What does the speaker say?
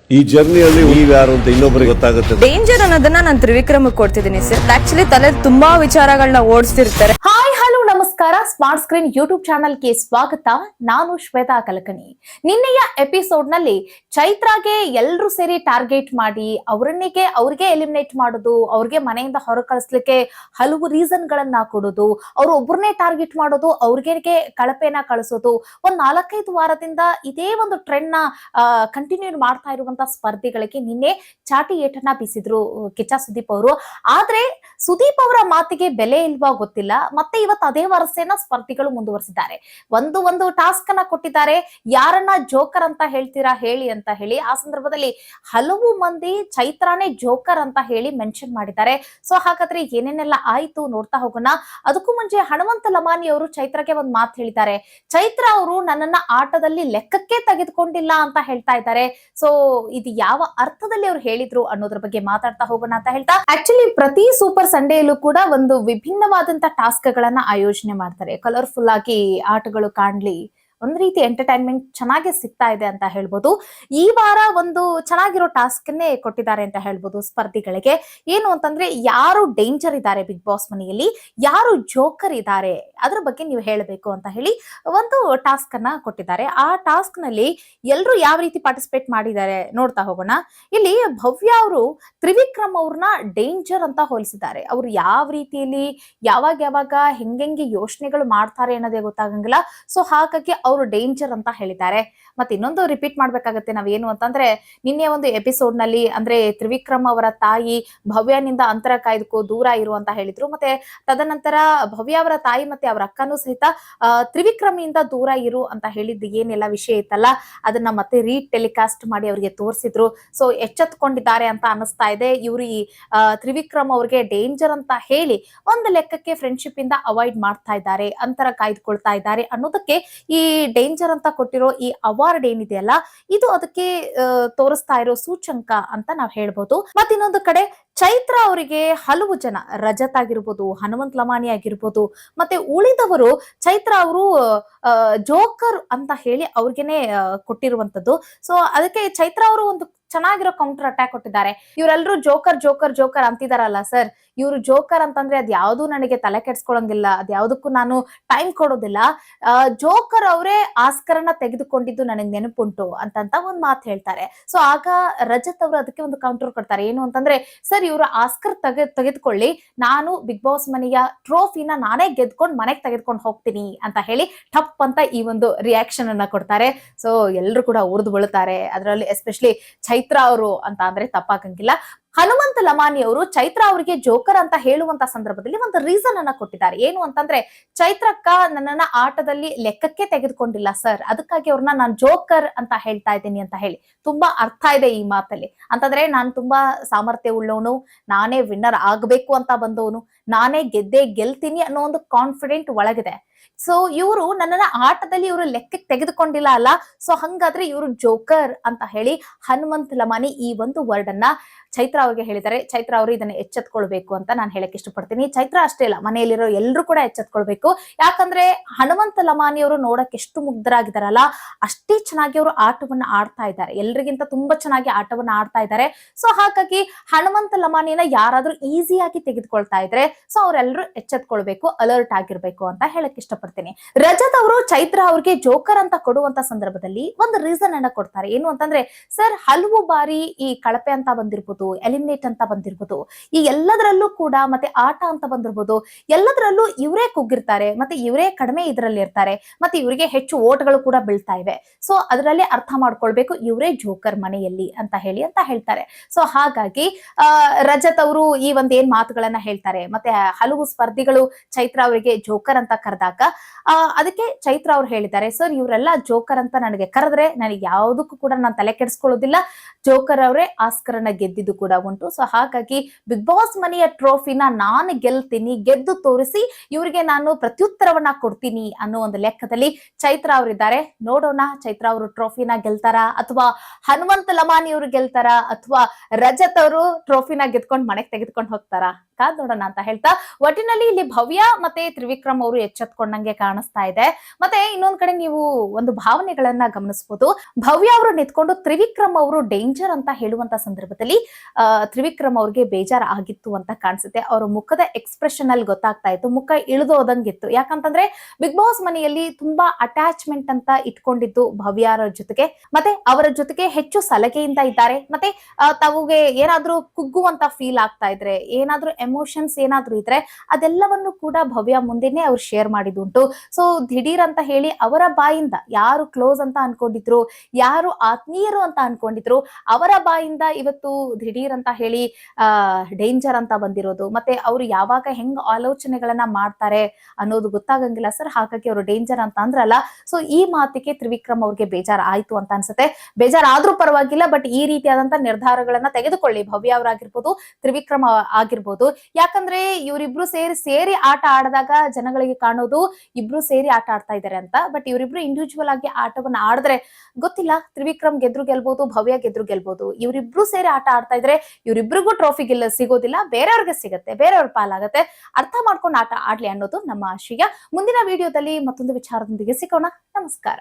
ಈ ಜರ್ನಿಯಲ್ಲಿ ನೀವು ಯಾರು ಅಂತ ಇನ್ನೊಬ್ಬರಿಗೆ ಗೊತ್ತಾಗುತ್ತೆ. ಡೇಂಜರ್ ಅನ್ನೋದನ್ನ ನಾನು ತ್ರಿವಿಕ್ರಮಕ್ಕೆ ಕೊಡ್ತಿದ್ದೀನಿ ಸರ್. ಆಕ್ಚುಲಿ ತಲೆ ತುಂಬಾ ವಿಚಾರಗಳನ್ನ ಓಡಿಸ್ತಿರ್ತಾರೆ. ಹಾಯ್ ಹಲೋ ನಮಸ್ಕಾರ, ಸ್ಮಾರ್ಟ್ ಸ್ಕ್ರೀನ್ ಯೂಟ್ಯೂಬ್ ಚಾನಲ್ಗೆ ಸ್ವಾಗತ. ನಾನು ಶ್ವೇತಾ ಕಲಕಣಿ. ನಿನ್ನೆಯ ಎಪಿಸೋಡ್ ನಲ್ಲಿ ಚೈತ್ರಾಗೆ ಎಲ್ಲರೂ ಸೇರಿ ಟಾರ್ಗೆಟ್ ಮಾಡಿ ಅವ್ರಿಗೆ ಎಲಿಮಿನೇಟ್ ಮಾಡೋದು, ಅವ್ರಿಗೆ ಮನೆಯಿಂದ ಹೊರ ಕಳಿಸ್ಲಿಕ್ಕೆ ಹಲವು ರೀಸನ್ ಗಳನ್ನ ಕೊಡೋದು, ಅವ್ರು ಒಬ್ಬರನ್ನೇ ಟಾರ್ಗೆಟ್ ಮಾಡೋದು, ಅವ್ರಿಗೆ ಕಳಪೆನ ಕಳಿಸೋದು, ಒಂದ್ 4-5 ವಾರದಿಂದ ಇದೇ ಒಂದು ಟ್ರೆಂಡ್ ನ ಕಂಟಿನ್ಯೂ ಮಾಡ್ತಾ ಇರುವಂತ ಸ್ಪರ್ಧಿಗಳಿಗೆ ನಿನ್ನೆ ಚಾಟಿ ಏಟನ್ನ ಬೀಸಿದ್ರು ಕಿಚ್ಚ ಸುದೀಪ್ ಅವರು. ಆದ್ರೆ ಸುದೀಪ್ ಅವರ ಮಾತಿಗೆ ಬೆಲೆ ಇಲ್ವಾ ಗೊತ್ತಿಲ್ಲ. ಮತ್ತೆ ಇವತ್ತು ಅದೇ ವರಸೆನ ಸ್ಪರ್ಧಿಗಳು ಮುಂದುವರಿಸಿದ್ದಾರೆ. ಒಂದು ಟಾಸ್ಕ್ ಅನ್ನ ಕೊಟ್ಟಿದ್ದಾರೆ. ಯಾರನ್ನ ಜೋಕರ್ ಅಂತ ಹೇಳ್ತೀರಾ ಹೇಳಿ ಅಂತ ಹೇಳಿ. ಆ ಸಂದರ್ಭದಲ್ಲಿ ಹಲವು ಮಂದಿ ಚೈತ್ರಾನೇ ಜೋಕರ್ ಅಂತ ಹೇಳಿ ಮೆನ್ಷನ್ ಮಾಡಿದ್ದಾರೆ. ಸೊ ಹಾಗಾದ್ರೆ ಏನೇನೆಲ್ಲ ಆಯ್ತು ನೋಡ್ತಾ ಹೋಗೋಣ. ಅದಕ್ಕೂ ಮುಂಚೆ ಹನುಮಂತ ಲಮಾನಿ ಅವರು ಚೈತ್ರಕ್ಕೆ ಒಂದು ಮಾತು ಹೇಳಿದ್ದಾರೆ. ಚೈತ್ರ ಅವರು ನನ್ನನ್ನ ಆಟದಲ್ಲಿ ಲೆಕ್ಕಕ್ಕೆ ತೆಗೆದುಕೊಂಡಿಲ್ಲ ಅಂತ ಹೇಳ್ತಾ ಇದ್ದಾರೆ. ಸೊ ಇದು ಯಾವ ಅರ್ಥದಲ್ಲಿ ಅವ್ರು ಹೇಳಿದ್ರು ಅನ್ನೋದ್ರ ಬಗ್ಗೆ ಮಾತಾಡ್ತಾ ಹೋಗೋಣ ಅಂತ ಹೇಳ್ತಾ, ಆಕ್ಚುಲಿ ಪ್ರತಿ ಸೂಪರ್ ಸಂಡೇಯಲ್ಲೂ ಕೂಡ ಒಂದು ವಿಭಿನ್ನವಾದಂತ ಟಾಸ್ಕ್ ಗಳನ್ನ ಆಯೋಜನೆ ಮಾಡ್ತಾರೆ. ಕಲರ್ಫುಲ್ ಆಗಿ ಆಟಗಳು ಕಾಣ್ಲಿ, ಒಂದ್ ರೀತಿ ಎಂಟರ್ಟೈನ್ಮೆಂಟ್ ಚೆನ್ನಾಗಿ ಸಿಗ್ತಾ ಇದೆ ಅಂತ ಹೇಳ್ಬೋದು. ಈ ವಾರ ಒಂದು ಚೆನ್ನಾಗಿರೋ ಟಾಸ್ಕ್ ಅನ್ನೇ ಕೊಟ್ಟಿದ್ದಾರೆ ಅಂತ ಹೇಳ್ಬೋದು ಸ್ಪರ್ಧಿಗಳಿಗೆ. ಏನು ಅಂತಂದ್ರೆ, ಯಾರು ಡೇಂಜರ್ ಇದ್ದಾರೆ ಬಿಗ್ ಬಾಸ್ ಮನೆಯಲ್ಲಿ, ಯಾರು ಜೋಕರ್ ಇದ್ದಾರೆ ಅದ್ರ ಬಗ್ಗೆ ನೀವು ಹೇಳಬೇಕು ಅಂತ ಹೇಳಿ ಒಂದು ಟಾಸ್ಕ್ ಅನ್ನ ಕೊಟ್ಟಿದ್ದಾರೆ. ಆ ಟಾಸ್ಕ್ ನಲ್ಲಿ ಎಲ್ರು ಯಾವ ರೀತಿ ಪಾರ್ಟಿಸಿಪೇಟ್ ಮಾಡಿದ್ದಾರೆ ನೋಡ್ತಾ ಹೋಗೋಣ. ಇಲ್ಲಿ ಭವ್ಯ ಅವರು ತ್ರಿವಿಕ್ರಮ್ ಅವ್ರನ್ನ ಡೇಂಜರ್ ಅಂತ ಹೋಲಿಸಿದ್ದಾರೆ. ಅವ್ರು ಯಾವ ರೀತಿಯಲ್ಲಿ ಯಾವಾಗ ಹೆಂಗೆ ಯೋಚನೆಗಳು ಮಾಡ್ತಾರೆ ಅನ್ನೋದೇ ಗೊತ್ತಾಗಂಗಿಲ್ಲ. ಸೊ ಹಾಗಾಗಿ ಅವರು ಡೇಂಜರ್ ಅಂತ ಹೇಳಿದ್ದಾರೆ. ಮತ್ತೆ ಇನ್ನೊಂದು ರಿಪೀಟ್ ಮಾಡ್ಬೇಕಾಗತ್ತೆ ನಾವೇನು ಅಂತಂದ್ರೆ, ನಿನ್ನೆ ಒಂದು ಎಪಿಸೋಡ್ ನಲ್ಲಿ ಅಂದ್ರೆ ತ್ರಿವಿಕ್ರಮ್ ಅವರ ತಾಯಿ ಭವ್ಯನಿಂದ ಅಂತರ ಕಾಯ್ದುಕೋ, ದೂರ ಇರು ಅಂತ ಹೇಳಿದ್ರು. ಮತ್ತೆ ತದನಂತರ ಭವ್ಯ ಅವರ ತಾಯಿ ಮತ್ತೆ ಅವರ ಅಕ್ಕನೂ ಸಹಿತ ತ್ರಿವಿಕ್ರಮಿಂದ ದೂರ ಇರು ಅಂತ ಹೇಳಿದ್ದು ಏನೆಲ್ಲ ವಿಷಯ ಇತ್ತಲ್ಲ, ಅದನ್ನ ಮತ್ತೆ ಟೆಲಿಕಾಸ್ಟ್ ಮಾಡಿ ಅವರಿಗೆ ತೋರಿಸಿದ್ರು. ಸೊ ಎಚ್ಚೆತ್ಕೊಂಡಿದ್ದಾರೆ ಅಂತ ಅನಿಸ್ತಾ ಇದೆ. ಇವ್ರು ಈ ತ್ರಿವಿಕ್ರಮ್ ಅವ್ರಿಗೆ ಡೇಂಜರ್ ಅಂತ ಹೇಳಿ ಒಂದು ಲೆಕ್ಕಕ್ಕೆ ಫ್ರೆಂಡ್ಶಿಪ್ ಇಂದ ಅವಾಯ್ಡ್ ಮಾಡ್ತಾ ಇದ್ದಾರೆ, ಅಂತರ ಕಾಯ್ದುಕೊಳ್ತಾ ಇದ್ದಾರೆ ಅನ್ನೋದಕ್ಕೆ ಈ ಡೇಂಜರ್ ಅಂತ ಕೊಟ್ಟಿರೋ ಈ ಅವಾರ್ಡ್ ಏನಿದೆಯಲ್ಲ, ಇದು ಅದಕ್ಕೆ ತೋರಿಸ್ತಾ ಇರೋ ಸೂಚಂಕ ಅಂತ ನಾವ್ ಹೇಳ್ಬೋದು. ಮತ್ತೆ ಇನ್ನೊಂದು ಕಡೆ ಚೈತ್ರ ಅವರಿಗೆ ಹಲವು ಜನ, ರಜತ್ ಆಗಿರ್ಬೋದು, ಹನುಮಂತ್ ಲಮಾನಿ ಆಗಿರ್ಬೋದು, ಮತ್ತೆ ಉಳಿದವರು ಚೈತ್ರ ಅವರು ಜೋಕರ್ ಅಂತ ಹೇಳಿ ಅವ್ರಿಗೆನೆ ಕೊಟ್ಟಿರುವಂತದ್ದು. ಸೊ ಅದಕ್ಕೆ ಚೈತ್ರ ಅವರು ಒಂದು ಚೆನ್ನಾಗಿರೋ ಕೌಂಟರ್ ಅಟ್ಯಾಕ್ ಕೊಟ್ಟಿದ್ದಾರೆ. ಇವರೆಲ್ಲರೂ ಜೋಕರ್ ಜೋಕರ್ ಜೋಕರ್ ಅಂತಿದಾರಲ್ಲ ಸರ್, ಇವ್ರು ಜೋಕರ್ ಅಂತಂದ್ರೆ ಅದ್ ಯಾವ್ದು ನನಗೆ ತಲೆ ಕೆಡ್ಸ್ಕೊಳಂಗಿಲ್ಲ, ಅದ್ ಯಾವ್ದಕ್ಕೂ ನಾನು ಟೈಮ್ ಕೊಡೋದಿಲ್ಲ. ಜೋಕರ್ ಅವರೇ ಆಸ್ಕರನ್ನ ತೆಗೆದುಕೊಂಡಿದ್ದು ನನಗೆ ನೆನಪುಂಟು ಅಂತ ಒಂದ್ ಮಾತು ಹೇಳ್ತಾರೆ. ಸೊ ಆಗ ರಜತ್ ಅವರು ಅದಕ್ಕೆ ಒಂದು ಕೌಂಟರ್ ಕೊಡ್ತಾರೆ. ಏನು ಅಂತಂದ್ರೆ, ಸರ್ ಇವ್ರು ಆಸ್ಕರ್ ತೆಗೆದುಕೊಳ್ಳಿ, ನಾನು ಬಿಗ್ ಬಾಸ್ ಮನೆಯ ಟ್ರೋಫಿನ ನಾನೇ ಗೆದ್ಕೊಂಡು ಮನೆಗೆ ತೆಗೆದುಕೊಂಡು ಹೋಗ್ತೀನಿ ಅಂತ ಹೇಳಿ ಟಪ್ ಅಂತ ಈ ಒಂದು ರಿಯಾಕ್ಷನ್ ಅನ್ನ ಕೊಡ್ತಾರೆ. ಸೊ ಎಲ್ರು ಕೂಡ ಉರಿದು ಬೀಳ್ತಾರೆ. ಅದರಲ್ಲಿ ಎಸ್ಪೆಷಲಿ ಚೈತ್ರ ಅವರು ಅಂತ ಅಂದ್ರೆ ತಪ್ಪಾಗಂಗಿಲ್ಲ. ಹನುಮಂತ ಲಮಾನಿ ಅವರು ಚೈತ್ರ ಅವರಿಗೆ ಜೋಕರ್ ಅಂತ ಹೇಳುವಂತ ಸಂದರ್ಭದಲ್ಲಿ ಒಂದು ರೀಸನ್ ಅನ್ನ ಕೊಟ್ಟಿದ್ದಾರೆ. ಏನು ಅಂತಂದ್ರೆ, ಚೈತ್ರಕ್ಕ ನನ್ನನ್ನ ಆಟದಲ್ಲಿ ಲೆಕ್ಕಕ್ಕೆ ತೆಗೆದುಕೊಂಡಿಲ್ಲ ಸರ್, ಅದಕ್ಕಾಗಿ ಅವ್ರನ್ನ ನಾನು ಜೋಕರ್ ಅಂತ ಹೇಳ್ತಾ ಇದ್ದೀನಿ ಅಂತ ಹೇಳಿ. ತುಂಬಾ ಅರ್ಥ ಇದೆ ಈ ಮಾತಲ್ಲಿ. ಅಂತಂದ್ರೆ, ನಾನು ತುಂಬಾ ಸಾಮರ್ಥ್ಯ ಉಳ್ಳವನು, ನಾನೇ ವಿನ್ನರ್ ಆಗ್ಬೇಕು ಅಂತ ಬಂದವನು, ನಾನೇ ಗೆಲ್ತೀನಿ ಅನ್ನೋ ಒಂದು ಕಾನ್ಫಿಡೆಂಟ್ ಒಳಗಿದೆ. ಸೊ ಇವರು ನನ್ನನ್ನ ಆಟದಲ್ಲಿ ಇವರು ಲೆಕ್ಕಕ್ಕೆ ತೆಗೆದುಕೊಂಡಿಲ್ಲ ಅಲ್ಲ, ಸೊ ಹಂಗಾದ್ರೆ ಇವರು ಜೋಕರ್ ಅಂತ ಹೇಳಿ ಹನುಮಂತ್ ಲಮಾನಿ ಈ ಒಂದು ವರ್ಡ್ ಅನ್ನ ಚೈತ್ರ ಅವ್ರಿಗೆ ಹೇಳಿದ್ದಾರೆ. ಚೈತ್ರ ಅವರು ಇದನ್ನ ಎಚ್ಚೆತ್ಕೊಳ್ಬೇಕು ಅಂತ ನಾನು ಹೇಳಕ್ ಇಷ್ಟಪಡ್ತೀನಿ. ಚೈತ್ರ ಅಷ್ಟೇ ಅಲ್ಲ, ಮನೆಯಲ್ಲಿರೋ ಎಲ್ಲರೂ ಕೂಡ ಎಚ್ಚೆತ್ಕೊಳ್ಬೇಕು. ಯಾಕಂದ್ರೆ ಹನುಮಂತ ಲಮಾನಿ ಅವರು ನೋಡಕ್ ಎಷ್ಟು ಮುಗ್ಧರಾಗಿದ್ದಾರಲ್ಲ, ಅಷ್ಟೇ ಚೆನ್ನಾಗಿ ಅವರು ಆಟವನ್ನ ಆಡ್ತಾ ಇದ್ದಾರೆ. ಎಲ್ರಿಗಿಂತ ತುಂಬಾ ಚೆನ್ನಾಗಿ ಆಟವನ್ನ ಆಡ್ತಾ ಇದ್ದಾರೆ. ಸೊ ಹಾಗಾಗಿ ಹನುಮಂತ ಲಮಾನಿನ ಯಾರಾದ್ರೂ ಈಸಿಯಾಗಿ ತೆಗೆದುಕೊಳ್ತಾ ಇದ್ರೆ ಸೊ ಅವರೆಲ್ಲರೂ ಎಚ್ಚೆತ್ಕೊಳ್ಬೇಕು, ಅಲರ್ಟ್ ಆಗಿರ್ಬೇಕು ಅಂತ ಹೇಳಕ್ ಇಷ್ಟಪಡ್ತೀನಿ. ರಜತ್ ಅವರು ಚೈತ್ರ ಅವ್ರಿಗೆ ಜೋಕರ್ ಅಂತ ಕೊಡುವಂತ ಸಂದರ್ಭದಲ್ಲಿ ಒಂದು ರೀಸನ್ ಅನ್ನ ಕೊಡ್ತಾರೆ. ಏನು ಅಂತಂದ್ರೆ, ಸರ್ ಹಲವು ಬಾರಿ ಈ ಕಳಪೆ ಅಂತ ಬಂದಿರ್ಬೋದು, ಎಲಿಮಿನೇಟ್ ಅಂತ ಬಂದಿರ್ಬೋದು, ಈ ಎಲ್ಲದರಲ್ಲೂ ಕೂಡ ಮತ್ತೆ ಆಟ ಅಂತ ಬಂದಿರ್ಬೋದು, ಎಲ್ಲದರಲ್ಲೂ ಇವರೇ ಕುಗ್ಗಿರ್ತಾರೆ, ಮತ್ತೆ ಇವರೇ ಕಡಿಮೆ ಇದರಲ್ಲಿ ಇರ್ತಾರೆ, ಮತ್ತೆ ಇವರಿಗೆ ಹೆಚ್ಚು ಓಟ್ಗಳು ಕೂಡ ಬೀಳ್ತಾ ಇವೆ. ಸೊ ಅದರಲ್ಲಿ ಅರ್ಥ ಮಾಡ್ಕೊಳ್ಬೇಕು, ಇವರೇ ಜೋಕರ್ ಮನೆಯಲ್ಲಿ ಅಂತ ಹೇಳ್ತಾರೆ. ಸೊ ಹಾಗಾಗಿ ರಜತ್ ಅವರು ಈ ಒಂದ್ ಏನ್ ಮಾತುಗಳನ್ನ ಹೇಳ್ತಾರೆ, ಮತ್ತೆ ಹಲವು ಸ್ಪರ್ಧಿಗಳು ಚೈತ್ರ ಅವರಿಗೆ ಜೋಕರ್ ಅಂತ ಕರೆದಾಗ ಅದಕ್ಕೆ ಚೈತ್ರ ಅವ್ರು ಹೇಳಿದ್ದಾರೆ, ಸರ್ ಇವರೆಲ್ಲ ಜೋಕರ್ ಅಂತ ನನಗೆ ಕರೆದ್ರೆ ನನಗೆ ಯಾವುದಕ್ಕೂ ಕೂಡ ನಾನು ತಲೆ ಕೆಡಿಸ್ಕೊಳ್ಳೋದಿಲ್ಲ, ಜೋಕರ್ ಅವರೇ ಆಸ್ಕರನ್ನ ಗೆದ್ದಿದ್ದು ಹೇಳಿದ್ದು ಕೂಡ ಉಂಟು. ಸೊ ಹಾಗಾಗಿ ಬಿಗ್ ಬಾಸ್ ಮನೆಯ ಟ್ರೋಫಿನ ನಾನು ಗೆಲ್ತೀನಿ, ಗೆದ್ದು ತೋರಿಸಿ ಇವರಿಗೆ ನಾನು ಪ್ರತ್ಯುತ್ತರವನ್ನ ಕೊಡ್ತೀನಿ ಅನ್ನೋ ಒಂದು ಲೆಕ್ಕದಲ್ಲಿ ಚೈತ್ರ ಅವರಿದ್ದಾರೆ. ನೋಡೋಣ ಚೈತ್ರ ಅವರು ಟ್ರೋಫಿನ ಗೆಲ್ತಾರ ಅಥವಾ ಹನುಮಂತ ಲಮಾನಿ ಅವರು ಗೆಲ್ತಾರ ಅಥವಾ ರಜತ್ ಅವರು ಟ್ರೋಫಿನ ಗೆದ್ಕೊಂಡು ಮನೆಗೆ ತೆಗೆದುಕೊಂಡು ಹೋಗ್ತಾರ, ಕಾದ್ ನೋಡೋಣ ಅಂತ ಹೇಳ್ತಾ, ಒಟ್ಟಿನಲ್ಲಿ ಇಲ್ಲಿ ಭವ್ಯ ಮತ್ತೆ ತ್ರಿವಿಕ್ರಮ್ ಅವರು ಎಚ್ಚೆತ್ಕೊಂಡಂಗೆ ಕಾಣಿಸ್ತಾ ಇದೆ. ಮತ್ತೆ ಇನ್ನೊಂದ್ ಕಡೆ ನೀವು ಒಂದು ಭಾವನೆಗಳನ್ನ ಗಮನಿಸಬಹುದು. ಭವ್ಯ ಅವರು ನಿಂತ್ಕೊಂಡು ತ್ರಿವಿಕ್ರಮ್ ಅವರು ಡೇಂಜರ್ ಅಂತ ಹೇಳುವಂತ ಸಂದರ್ಭದಲ್ಲಿ ತ್ರಿವಿಕ್ರಮ್ ಅವ್ರಿಗೆ ಬೇಜಾರ್ ಆಗಿತ್ತು ಅಂತ ಕಾಣಿಸುತ್ತೆ. ಅವರ ಮುಖದ ಎಕ್ಸ್ಪ್ರೆಷನ್ ಅಲ್ಲಿ ಗೊತ್ತಾಗ್ತಾ ಇತ್ತು, ಮುಖ ಇಳಿದೋದಂಗಿತ್ತು. ಯಾಕಂತಂದ್ರೆ ಬಿಗ್ ಬಾಸ್ ಮನೆಯಲ್ಲಿ ತುಂಬಾ ಅಟ್ಯಾಚ್ಮೆಂಟ್ ಅಂತ ಇಟ್ಕೊಂಡಿದ್ದು ಭವ್ಯರ ಜೊತೆಗೆ, ಮತ್ತೆ ಅವರ ಜೊತೆಗೆ ಹೆಚ್ಚು ಸಲಹೆಯಿಂದ ಇದ್ದಾರೆ. ಮತ್ತೆ ತಾವುಗೆ ಏನಾದ್ರೂ ಕುಗ್ಗುವಂತ ಫೀಲ್ ಆಗ್ತಾ ಇದ್ರೆ, ಏನಾದ್ರೂ ಎಮೋಷನ್ಸ್ ಏನಾದ್ರೂ ಇದ್ರೆ ಅದೆಲ್ಲವನ್ನು ಕೂಡ ಭವ್ಯ ಮುಂದೆನೆ ಅವ್ರು ಶೇರ್ ಮಾಡಿದುಂಟು. ಸೊ ದಿಢೀರ್ ಅಂತ ಹೇಳಿ ಅವರ ಬಾಯಿಂದ ಯಾರು ಕ್ಲೋಸ್ ಅಂತ ಅನ್ಕೊಂಡಿದ್ರು, ಯಾರು ಆತ್ಮೀಯರು ಅಂತ ಅನ್ಕೊಂಡಿದ್ರು, ಅವರ ಬಾಯಿಂದ ಇವತ್ತು ದಿಢೀರ್ ಅಂತ ಹೇಳಿ ಡೇಂಜರ್ ಅಂತ ಬಂದಿರೋದು. ಮತ್ತೆ ಅವರು ಯಾವಾಗ ಹೆಂಗ್ ಆಲೋಚನೆಗಳನ್ನ ಮಾಡ್ತಾರೆ ಅನ್ನೋದು ಗೊತ್ತಾಗಂಗಿಲ್ಲ ಸರ್. ಹಾಗಾಗಿ ಅವರು ಡೇಂಜರ್ ಅಂತ ಅಂದ್ರಲ್ಲ, ಸೊ ಈ ಮಾತಿಗೆ ತ್ರಿವಿಕ್ರಮ್ ಅವ್ರಿಗೆ ಬೇಜಾರ್ ಆಯ್ತು ಅಂತ ಅನ್ಸುತ್ತೆ. ಬೇಜಾರ್ ಆದ್ರೂ ಪರವಾಗಿಲ್ಲ, ಬಟ್ ಈ ರೀತಿಯಾದಂತ ನಿರ್ಧಾರಗಳನ್ನ ತೆಗೆದುಕೊಳ್ಳಿ ಭವ್ಯ ಅವರಾಗಿರ್ಬೋದು, ತ್ರಿವಿಕ್ರಮ್ ಆಗಿರ್ಬೋದು. ಯಾಕಂದ್ರೆ ಇವರಿಬ್ರು ಸೇರಿ ಆಟ ಆಡಿದಾಗ ಜನಗಳಿಗೆ ಕಾಣೋದು ಇಬ್ರು ಸೇರಿ ಆಟ ಆಡ್ತಾ ಇದಾರೆ ಅಂತ. ಬಟ್ ಇವರಿಬ್ರು ಇಂಡಿವಿಜುವಲ್ ಆಗಿ ಆಟವನ್ನ ಆಡಿದ್ರೆ ಗೊತ್ತಿಲ್ಲ, ತ್ರಿವಿಕ್ರಮ್ ಗೆದ್ರು ಗೆಲ್ಬಹುದು, ಭವ್ಯ ಗೆದ್ರು ಗೆಲ್ಬಹುದು. ಇವರಿಬ್ರು ಸೇರಿ ಆಟ ಆಡ್ತಾ ಇದ್ರೆ ಇವರಿಬ್ರಿಗೂ ಟ್ರೋಫಿ ಸಿಗೋದಿಲ್ಲ, ಬೇರೆಯವ್ರಿಗೆ ಸಿಗತ್ತೆ, ಬೇರೆಯವ್ರ ಪಾಲಾಗತ್ತೆ. ಅರ್ಥ ಮಾಡ್ಕೊಂಡು ಆಟ ಆಡ್ಲಿ ಅನ್ನೋದು ನಮ್ಮ ಆಶಯ. ಮುಂದಿನ ವಿಡಿಯೋದಲ್ಲಿ ಮತ್ತೊಂದು ವಿಚಾರದೊಂದಿಗೆ ಸಿಗೋಣ. ನಮಸ್ಕಾರ.